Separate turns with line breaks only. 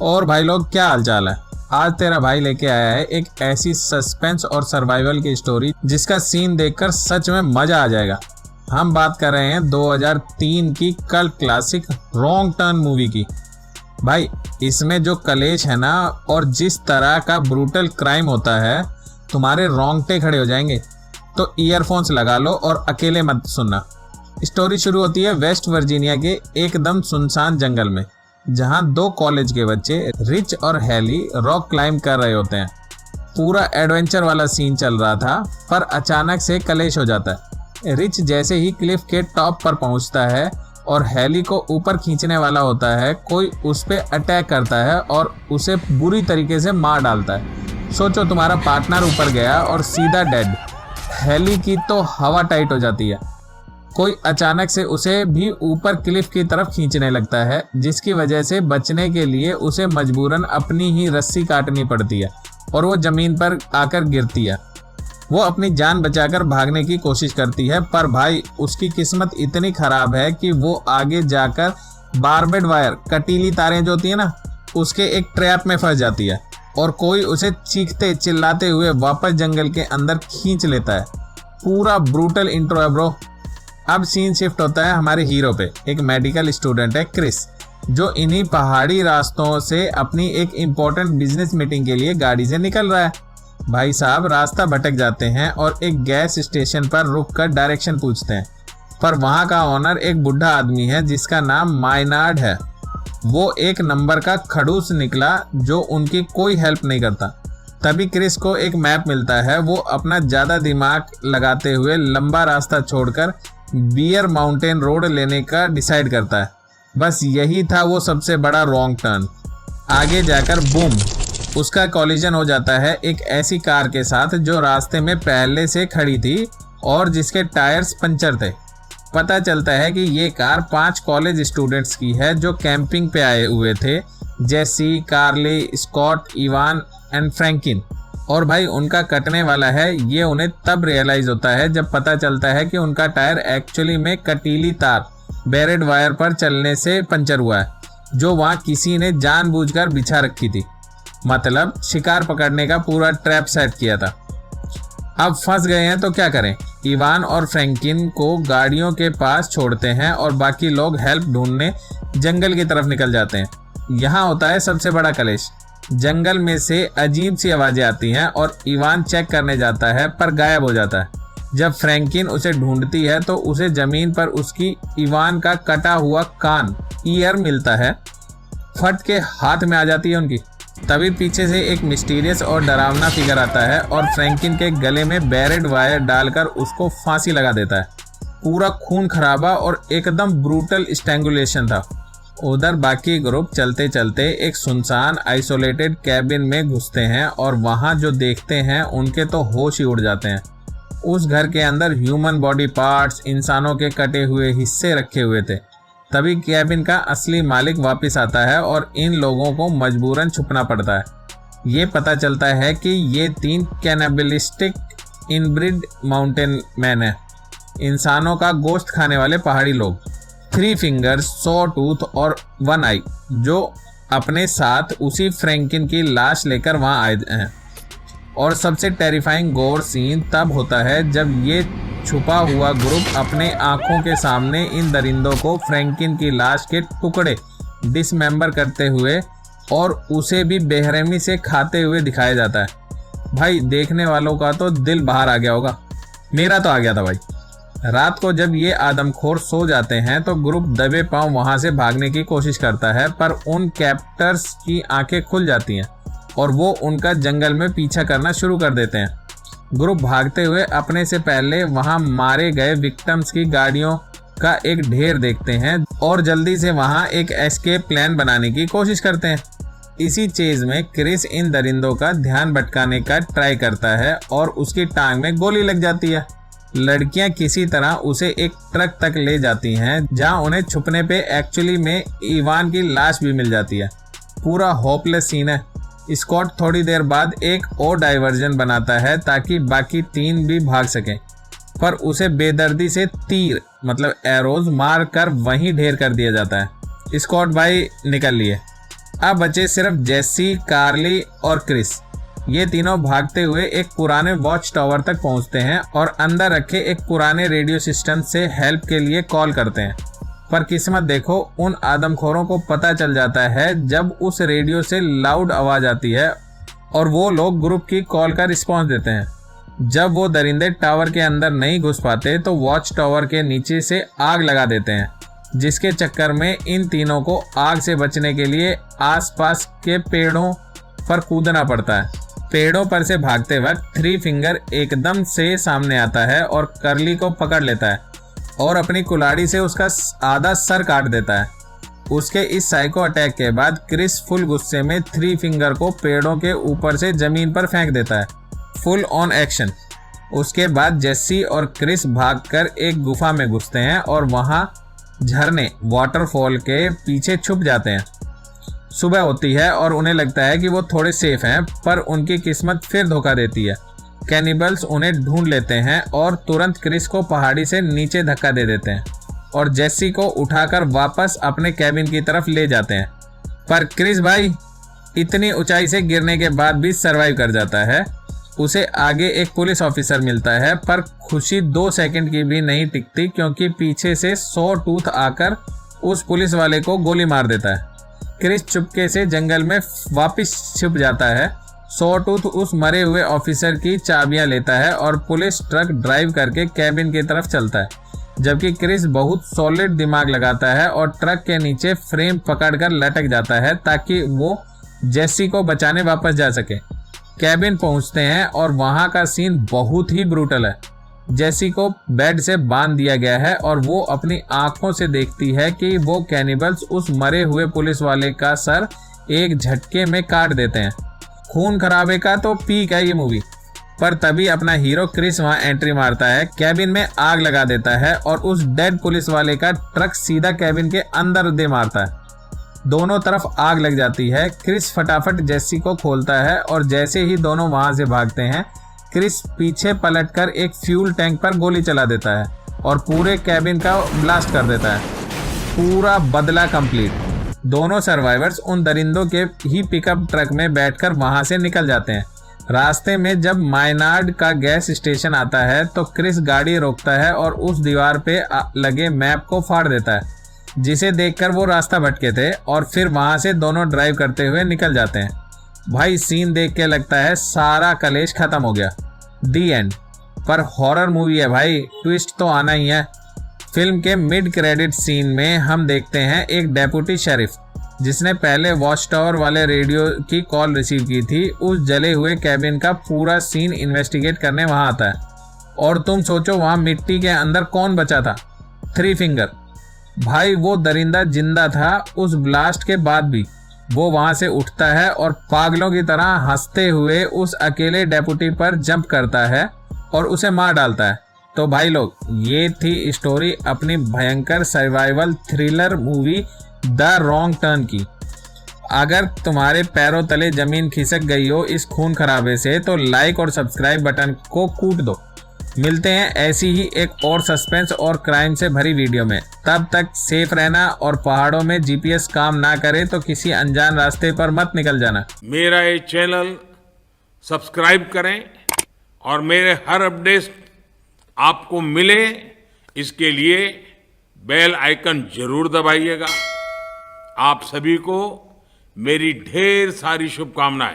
और भाई लोग, क्या हालचाल है। आज तेरा भाई लेके आया है एक ऐसी सस्पेंस और सर्वाइवल की स्टोरी जिसका सीन देखकर सच में मजा आ जाएगा। हम बात कर रहे हैं 2003 की cult classic wrong turn movie की। भाई इसमें जो कलेश है ना, और जिस तरह का ब्रूटल क्राइम होता है, तुम्हारे रोंगटे खड़े हो जाएंगे। तो ईयरफोन्स लगा लो और अकेले मत सुनना। स्टोरी शुरू होती है वेस्ट वर्जीनिया के एकदम सुनसान जंगल में, जहां दो कॉलेज के बच्चे रिच और हैली रॉक क्लाइंब कर रहे होते हैं। पूरा एडवेंचर वाला सीन चल रहा था, पर अचानक से कलेश हो जाता है। रिच जैसे ही क्लिफ के टॉप पर पहुंचता है और हैली को ऊपर खींचने वाला होता है, कोई उस पर अटैक करता है और उसे बुरी तरीके से मार डालता है। सोचो, तुम्हारा पार्टनर ऊपर गया और सीधा डेड। हैली की तो हवा टाइट हो जाती है। कोई अचानक से उसे भी ऊपर क्लिफ की तरफ खींचने लगता है, जिसकी वजह से बचने के लिए उसे मजबूरन अपनी ही रस्सी काटनी पड़ती है और वो जमीन पर आकर गिरती है। वो अपनी जान बचाकर भागने की कोशिश करती है, पर भाई उसकी किस्मत इतनी खराब है कि वो आगे जाकर बारबेड वायर, कटीली तारें जो होती है ना, उसके एक ट्रैप में फंस जाती है और कोई उसे चीखते चिल्लाते हुए वापस जंगल के अंदर खींच लेता है। पूरा ब्रूटल इंट्रो है ब्रो। अब सीन शिफ्ट होता है हमारे हीरो पे। एक मेडिकल स्टूडेंट है क्रिस, जो इन्हीं पहाड़ी रास्तों से अपनी एक इम्पोर्टेंट बिजनेस मीटिंग के लिए गाड़ी से निकल रहा है। भाई साहब रास्ता भटक जाते हैं और एक गैस स्टेशन पर रुककर डायरेक्शन पूछते हैं, पर वहां का ओनर एक बुढ़ा आदमी है जिसका नाम मायनार्ड है। वो एक नंबर का खड़ूस निकला जो उनकी कोई हेल्प नहीं करता। तभी क्रिस को एक मैप मिलता है। वो अपना ज़्यादा दिमाग लगाते हुए लंबा रास्ता छोड़कर बियर माउंटेन रोड लेने का डिसाइड करता है। बस यही था वो सबसे बड़ा रॉन्ग टर्न। आगे जाकर बूम, उसका कॉलिजन हो जाता है एक ऐसी कार के साथ जो रास्ते में पहले से खड़ी थी और जिसके टायर्स पंचर थे। पता चलता है कि ये कार 5 कॉलेज स्टूडेंट्स की है जो कैंपिंग पे आए हुए थे। जेसी, कार्ली, स्कॉट, इवान एंड फ्रैंकिन। और भाई उनका कटने वाला है। ये उन्हें तब रियलाइज होता है जब पता चलता है कि उनका टायर एक्चुअली में कटीली तार, बेरेड वायर पर चलने से पंचर हुआ है, जो वहाँ किसी ने जानबूझकर बिछा रखी थी। मतलब शिकार पकड़ने का पूरा ट्रैप सेट किया था। अब फंस गए हैं तो क्या करें। इवान और फ्रैंकिन को गाड़ियों के पास छोड़ते हैं और बाकी लोग हेल्प ढूंढने जंगल की तरफ निकल जाते हैं। यहाँ होता है सबसे बड़ा कलेश। जंगल में से अजीब सी आवाजें आती हैं और इवान चेक करने जाता है, पर गायब हो जाता है। जब फ्रैंकिन उसे ढूंढती है तो उसे जमीन पर उसकी इवान का कटा हुआ कान, ईयर मिलता है। फट के हाथ में आ जाती है उनकी। तभी पीछे से एक मिस्टीरियस और डरावना फिगर आता है और फ्रैंकिन के गले में बेरेड वायर डालकर उसको फांसी लगा देता है। पूरा खून खराबा और एकदम ब्रूटल स्ट्रैंगुलेशन था। उधर बाकी ग्रुप चलते चलते एक सुनसान आइसोलेटेड कैबिन में घुसते हैं और वहां जो देखते हैं उनके तो होश ही उड़ जाते हैं। उस घर के अंदर ह्यूमन बॉडी पार्ट्स, इंसानों के कटे हुए हिस्से रखे हुए थे। तभी कैबिन का असली मालिक वापस आता है और इन लोगों को मजबूरन छुपना पड़ता है। ये पता चलता है कि ये 3 कैनिबलिस्टिक इनब्रिड माउंटेन मैन हैं, इंसानों का गोश्त खाने वाले पहाड़ी लोग। 3 फिंगर्स, 100 टूथ और 1 आई, जो अपने साथ उसी फ्रैंकिन की लाश लेकर वहां आए हैं। और सबसे टेरिफाइंग गोर सीन तब होता है जब ये छुपा हुआ ग्रुप अपने आंखों के सामने इन दरिंदों को फ्रैंकिन की लाश के टुकड़े डिसमेंबर करते हुए और उसे भी बेरहमी से खाते हुए दिखाया जाता है। भाई देखने वालों का तो दिल बाहर आ गया होगा। मेरा तो आ गया था भाई। रात को जब ये आदमखोर सो जाते हैं तो ग्रुप दबे पांव वहां से भागने की कोशिश करता है, पर उन कैप्टर्स की आंखें खुल जाती हैं और वो उनका जंगल में पीछा करना शुरू कर देते हैं। ग्रुप भागते हुए अपने से पहले वहां मारे गए विक्टिम्स की गाड़ियों का एक ढेर देखते हैं और जल्दी से वहां एक एस्केप प्लान बनाने की कोशिश करते हैं। इसी चीज में क्रिस इन दरिंदों का ध्यान भटकाने का ट्राई करता है और उसकी टांग में गोली लग जाती है। लड़कियां किसी तरह उसे एक ट्रक तक ले जाती हैं, जहां उन्हें छुपने पे एक्चुअली में इवान की लाश भी मिल जाती है। पूरा होपलेस सीन है। स्कॉट थोड़ी देर बाद एक और डाइवर्जन बनाता है ताकि बाकी 3 भी भाग सकें, पर उसे बेदर्दी से तीर मतलब एरोज मार कर वहीं ढेर कर दिया जाता है। स्कॉट भाई निकल लिए। अब बचे सिर्फ जेसी, कार्ली और क्रिस। ये तीनों भागते हुए एक पुराने वॉच टावर तक पहुंचते हैं और अंदर रखे एक पुराने रेडियो सिस्टम से हेल्प के लिए कॉल करते हैं। पर किस्मत देखो, उन आदमखोरों को पता चल जाता है जब उस रेडियो से लाउड आवाज आती है और वो लोग ग्रुप की कॉल का रिस्पॉन्स देते हैं। जब वो दरिंदे टावर के अंदर नहीं घुस पाते तो वॉच टावर के नीचे से आग लगा देते हैं, जिसके चक्कर में इन तीनों को आग से बचने के लिए आसपास के पेड़ों पर कूदना पड़ता है। पेड़ों पर से भागते वक्त थ्री फिंगर एकदम से सामने आता है और कर्ली को पकड़ लेता है और अपनी कुल्हाड़ी से उसका आधा सर काट देता है। उसके इस साइको अटैक के बाद क्रिस फुल गुस्से में थ्री फिंगर को पेड़ों के ऊपर से जमीन पर फेंक देता है। Full on action. उसके बाद जेसी और क्रिस भागकर एक गुफा में घुसते हैं और वहां झरने वाटरफॉल के पीछे छुप जाते हैं। सुबह होती है और उन्हें लगता है कि वो थोड़े सेफ हैं, पर उनकी किस्मत फिर धोखा देती है। कैनिबल्स उन्हें ढूंढ लेते हैं और तुरंत क्रिस को पहाड़ी से नीचे धक्का दे देते हैं और जेसी को उठाकर वापस अपने कैबिन की तरफ ले जाते हैं। पर क्रिस भाई इतनी ऊंचाई से गिरने के बाद भी सरवाइव कर जाता है। उसे आगे एक पुलिस ऑफिसर मिलता है, पर खुशी 2 सेकंड की भी नहीं टिकती, क्योंकि पीछे से 100 टूथ आकर उस पुलिस वाले को गोली मार देता है। क्रिस चुपके से जंगल में वापस छिप जाता है। 100 टूथ उस मरे हुए ऑफिसर की चाबियां लेता है और पुलिस ट्रक ड्राइव करके कैबिन की तरफ चलता है, जबकि क्रिस बहुत सॉलिड दिमाग लगाता है और ट्रक के नीचे फ्रेम पकड़कर लटक जाता है ताकि वो जेसी को बचाने वापस जा सके। कैबिन पहुंचते हैं और वहां का सीन बहुत ही ब्रूटल है। जेसी को बेड से बांध दिया गया है और वो अपनी आंखों से देखती है कि वो कैनिबल्स उस मरे हुए पुलिस वाले का सर एक झटके में काट देते हैं। खून खराबे का तो पीक है ये मूवी। पर तभी अपना हीरो क्रिस वहां एंट्री मारता है, कैबिन में आग लगा देता है और उस डेड पुलिस वाले का ट्रक सीधा कैबिन के अंदर दे मारता है। दोनों तरफ आग लग जाती है। क्रिस फटाफट जेसी को खोलता है और जैसे ही दोनों वहां से भागते हैं, क्रिस पीछे पलटकर एक फ्यूल टैंक पर गोली चला देता है और पूरे कैबिन का ब्लास्ट कर देता है। पूरा बदला कंप्लीट। दोनों सर्वाइवर्स उन दरिंदों के ही पिकअप ट्रक में बैठकर वहां से निकल जाते हैं। रास्ते में जब मायनार्ड का गैस स्टेशन आता है तो क्रिस गाड़ी रोकता है और उस दीवार पे लगे मैप को फाड़ देता है, जिसे देखकर वो रास्ता भटके थे, और फिर वहां से दोनों ड्राइव करते हुए निकल जाते हैं। भाई सीन देख के लगता है सारा कलेश खत्म हो गया, दी एंड। पर हॉरर मूवी है भाई, ट्विस्ट तो आना ही है। फिल्म के मिड क्रेडिट सीन में हम देखते हैं एक डेप्यूटी शेरिफ जिसने पहले वॉच टावर वाले रेडियो की कॉल रिसीव की थी, उस जले हुए कैबिन का पूरा सीन इन्वेस्टिगेट करने वहां आता है। और तुम सोचो वहां मिट्टी के अंदर कौन बचा था? Three finger. भाई वो दरिंदा जिंदा था उस ब्लास्ट के बाद भी। वो वहां से उठता है और पागलों की तरह हंसते हुए उस अकेले डेप्यूटी पर जंप करता है और उसे मार डालता है। तो भाई लोग, ये थी स्टोरी अपनी भयंकर survival thriller movie the wrong turn की। अगर तुम्हारे पैरों तले जमीन खिसक गई हो इस खून खराबे से तो लाइक और सब्सक्राइब बटन को कूट दो। मिलते हैं ऐसी ही एक और सस्पेंस और क्राइम से भरी वीडियो में। तब तक सेफ रहना, और पहाड़ों में जीपीएस काम ना करे तो किसी अनजान रास्ते पर मत निकल जाना।
मेरा ये चैनल सब्सक्राइब करें और मेरे हर अपडेट आपको मिले, इसके लिए बेल आइकन जरूर दबाइएगा। आप सभी को मेरी ढेर सारी शुभकामनाएं।